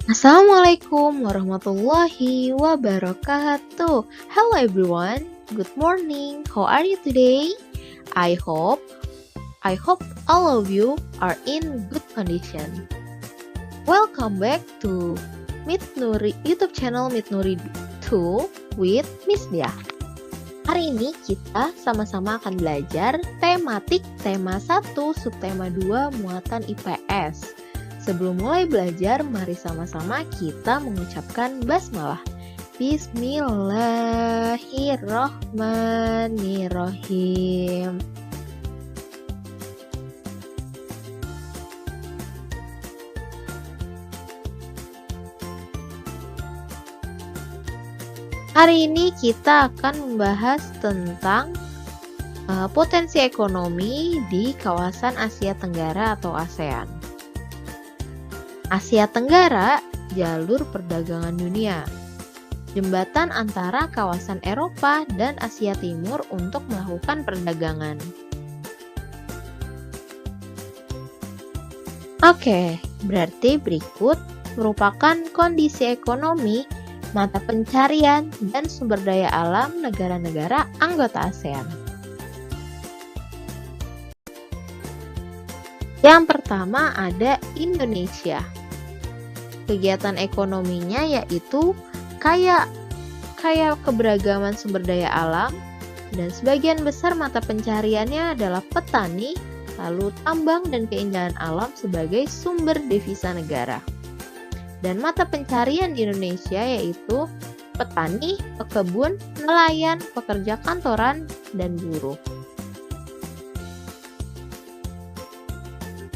Assalamualaikum warahmatullahi wabarakatuh. Hello everyone. Good morning. How are you today? I hope all of you are in good condition. Welcome back to Meet Nuri YouTube channel Meet Nuri 2 with Miss Dia. Hari ini kita sama-sama akan belajar tematik tema 1 subtema 2 muatan IPS. Sebelum mulai belajar, mari sama-sama kita mengucapkan basmalah. Bismillahirrohmanirrohim. Hari ini kita akan membahas tentang potensi ekonomi di kawasan Asia Tenggara atau ASEAN. Asia Tenggara, jalur perdagangan dunia. Jembatan antara kawasan Eropa dan Asia Timur untuk melakukan perdagangan. Oke, berarti berikut merupakan kondisi ekonomi, mata pencarian, dan sumber daya alam negara-negara anggota ASEAN. Yang pertama ada Indonesia. Kegiatan ekonominya yaitu kaya keberagaman sumber daya alam, dan sebagian besar mata pencariannya adalah petani, lalu tambang dan keindahan alam sebagai sumber devisa negara. Dan mata pencarian di Indonesia yaitu petani, pekebun, nelayan, pekerja kantoran, dan buruh.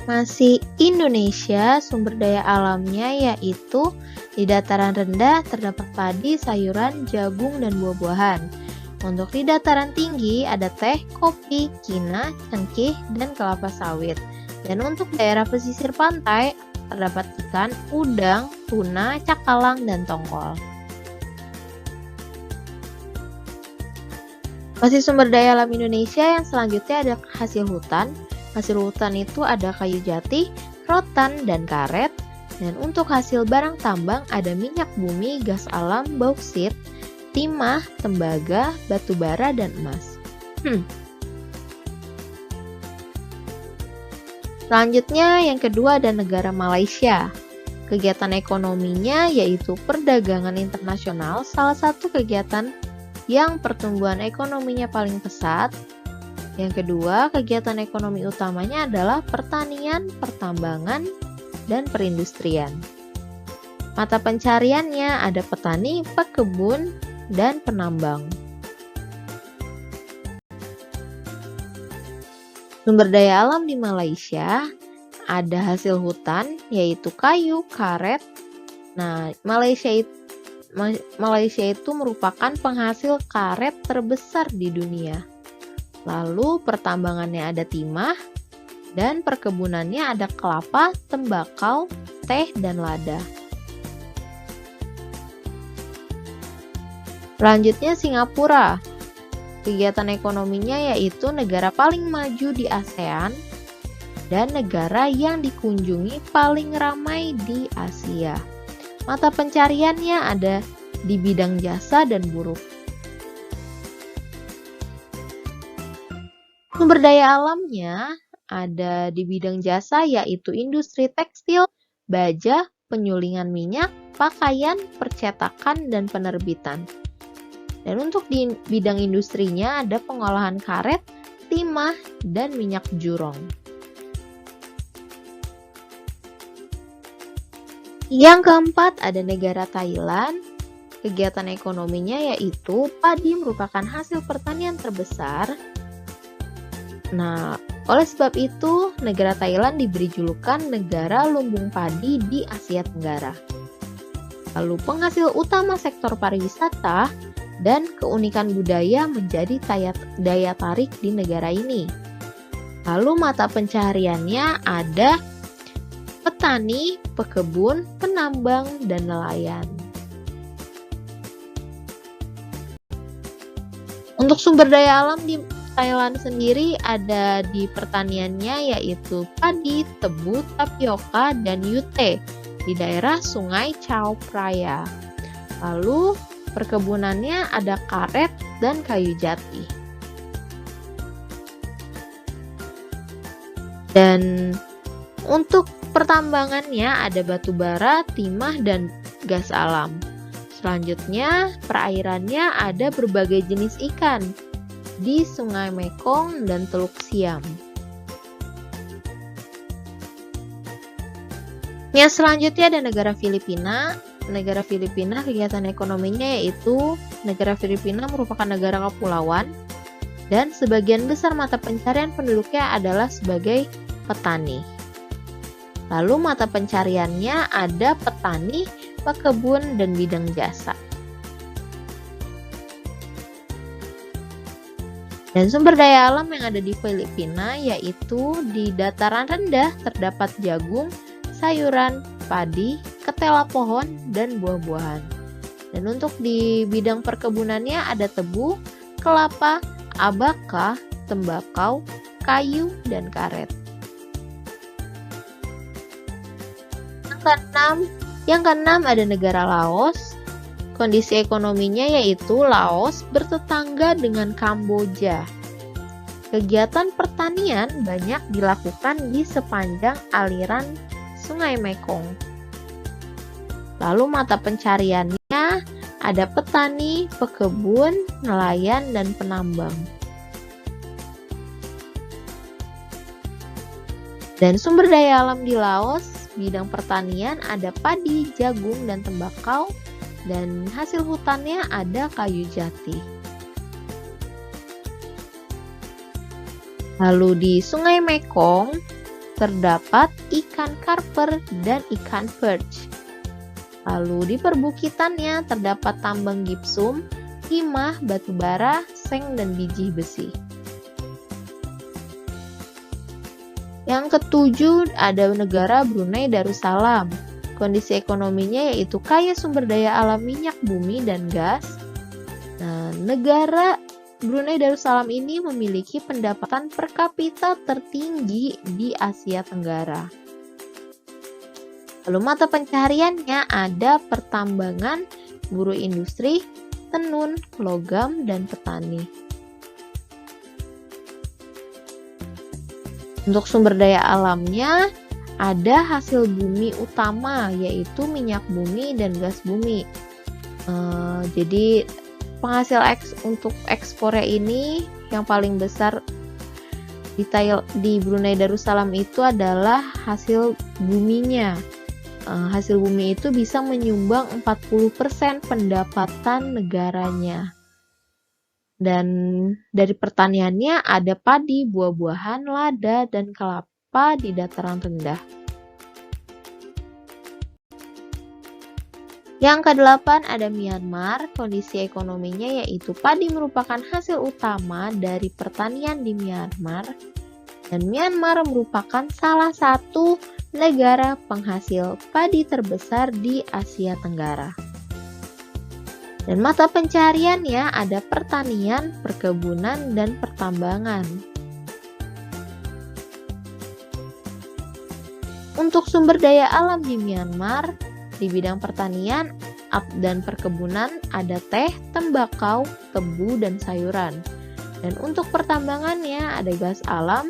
Masih Indonesia, sumber daya alamnya yaitu di dataran rendah terdapat padi, sayuran, jagung, dan buah-buahan. Untuk di dataran tinggi ada teh, kopi, kina, cengkeh, dan kelapa sawit. Dan untuk daerah pesisir pantai terdapat ikan, udang, tuna, cakalang, dan tongkol. Masih sumber daya alam Indonesia yang selanjutnya ada hasil hutan. Hasil hutan itu ada kayu jati, rotan, dan karet. Dan untuk hasil barang tambang ada minyak bumi, gas alam, bauksit, timah, tembaga, batu bara, dan emas. Selanjutnya yang kedua ada negara Malaysia. Kegiatan ekonominya yaitu perdagangan internasional, salah satu kegiatan yang pertumbuhan ekonominya paling pesat. Yang kedua, kegiatan ekonomi utamanya adalah pertanian, pertambangan, dan perindustrian. Mata pencariannya ada petani, pekebun, dan penambang. Sumber daya alam di Malaysia ada hasil hutan yaitu kayu, karet. Nah, Malaysia itu merupakan penghasil karet terbesar di dunia. Lalu pertambangannya ada timah dan perkebunannya ada kelapa, tembakau, teh, dan lada. Selanjutnya Singapura. Kegiatan ekonominya yaitu negara paling maju di ASEAN dan negara yang dikunjungi paling ramai di Asia. Mata pencariannya ada di bidang jasa dan buruh. Sumber daya alamnya ada di bidang jasa yaitu industri tekstil, baja, penyulingan minyak, pakaian, percetakan, dan penerbitan. Dan untuk di bidang industrinya ada pengolahan karet, timah, dan minyak jurong. Yang keempat ada negara Thailand. Kegiatan ekonominya yaitu padi merupakan hasil pertanian terbesar. Nah, oleh sebab itu negara Thailand diberi julukan negara lumbung padi di Asia Tenggara. Lalu penghasil utama sektor pariwisata dan keunikan budaya menjadi daya tarik di negara ini. Lalu mata pencahariannya ada petani, pekebun, penambang, dan nelayan. Untuk sumber daya alam di Thailand sendiri ada di pertaniannya yaitu padi, tebu, tapioka, dan yute. di daerah Sungai Chao Phraya. Lalu perkebunannya ada karet dan kayu jati. Dan untuk pertambangannya ada batu bara, timah, dan gas alam. Selanjutnya, perairannya ada berbagai jenis ikan di Sungai Mekong dan Teluk Siam. Yang selanjutnya ada negara Filipina. Negara Filipina kegiatan ekonominya yaitu negara Filipina merupakan negara kepulauan dan sebagian besar mata pencarian penduduknya adalah sebagai petani. Lalu mata pencariannya ada petani, pekebun, dan bidang jasa. Dan sumber daya alam yang ada di Filipina yaitu di dataran rendah terdapat jagung, sayuran, padi, ketela pohon, dan buah-buahan. Dan untuk di bidang perkebunannya ada tebu, kelapa, abaka, tembakau, kayu, dan karet. Yang keenam ada negara Laos. Kondisi ekonominya yaitu Laos bertetangga dengan Kamboja. Kegiatan pertanian banyak dilakukan di sepanjang aliran Sungai Mekong. Lalu mata pencariannya ada petani, pekebun, nelayan, dan penambang. Dan sumber daya alam di Laos bidang pertanian ada padi, jagung, dan tembakau, dan hasil hutannya ada kayu jati. Lalu di Sungai Mekong terdapat ikan karper dan ikan perch. Lalu di perbukitannya terdapat tambang gipsum, timah, batu bara, seng, dan biji besi. Yang ketujuh ada negara Brunei Darussalam. Kondisi ekonominya yaitu kaya sumber daya alam minyak bumi dan gas. Nah, negara Brunei Darussalam ini memiliki pendapatan per kapita tertinggi di Asia Tenggara. Lalu mata pencahariannya ada pertambangan, buruh industri, tenun, logam, dan petani. Untuk sumber daya alamnya ada hasil bumi utama yaitu minyak bumi dan gas bumi. Jadi penghasil untuk ekspornya ini yang paling besar di Brunei Darussalam itu adalah hasil buminya. Hasil bumi itu bisa menyumbang 40% pendapatan negaranya. Dan dari pertaniannya ada padi, buah-buahan, lada, dan kelapa di dataran rendah. Yang kedelapan ada Myanmar. Kondisi ekonominya yaitu padi merupakan hasil utama dari pertanian di Myanmar. Dan Myanmar merupakan salah satu negara penghasil padi terbesar di Asia Tenggara. Dan mata pencariannya ada pertanian, perkebunan, dan pertambangan. Untuk sumber daya alam di Myanmar, di bidang pertanian dan perkebunan ada teh, tembakau, tebu, dan sayuran. Dan untuk pertambangannya ada gas alam,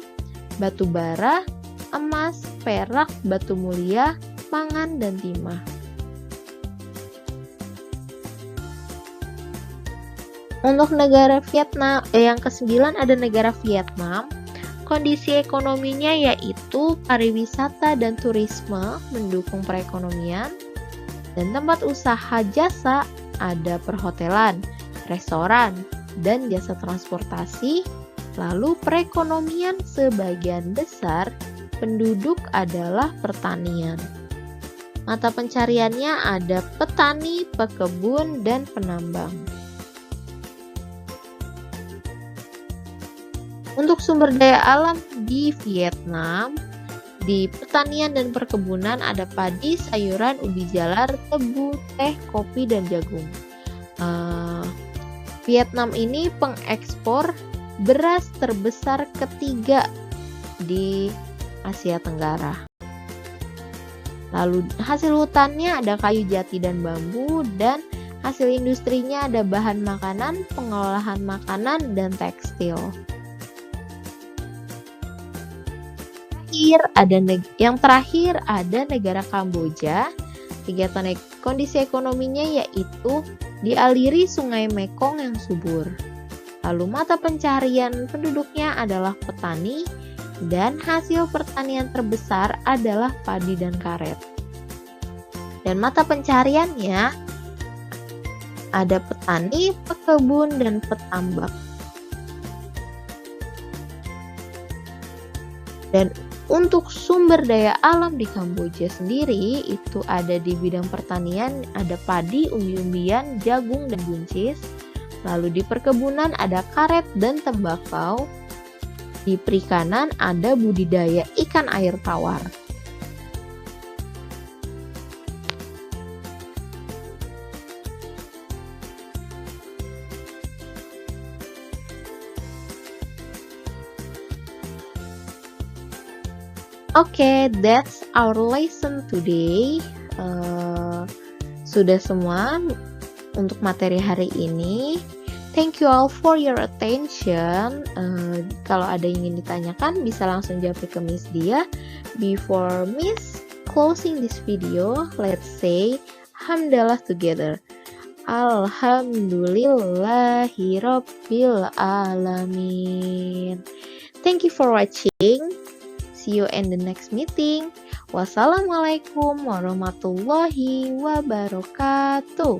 batu bara, emas, perak, batu mulia, pangan, dan timah. Untuk negara Vietnam, yang ke-9 ada negara Vietnam. Kondisi ekonominya yaitu pariwisata dan turisme mendukung perekonomian. Dan tempat usaha jasa ada perhotelan, restoran, dan jasa transportasi. Lalu perekonomian sebagian besar penduduk adalah pertanian. Mata pencariannya ada petani, pekebun, dan penambang. Untuk sumber daya alam di Vietnam, di pertanian dan perkebunan ada padi, sayuran, ubi jalar, tebu, teh, kopi, dan jagung. Vietnam ini pengekspor beras terbesar ketiga di Asia Tenggara. Lalu hasil hutannya ada kayu jati dan bambu, dan hasil industrinya ada bahan makanan, pengolahan makanan, dan tekstil. Yang terakhir ada negara Kamboja. Kondisi ekonominya yaitu dialiri Sungai Mekong yang subur. Lalu mata pencarian penduduknya adalah petani, dan hasil pertanian terbesar adalah padi dan karet. Dan mata pencariannya ada petani, pekebun, dan petambak. Dan untuk sumber daya alam di Kamboja sendiri itu ada di bidang pertanian, ada padi, umbi-umbian, jagung, dan buncis. Lalu di perkebunan ada karet dan tembakau. Di perikanan ada budidaya ikan air tawar. Oke, that's our lesson today. Sudah semua untuk materi hari ini. Thank you all for your attention. Kalau ada yang ingin ditanyakan, bisa langsung japri ke Miss Dia. Before Miss closing this video, let's say Hamdalah together. Alhamdulillahirabbil alamin. Thank you for watching. See you in the next meeting. Wassalamualaikum warahmatullahi wabarakatuh.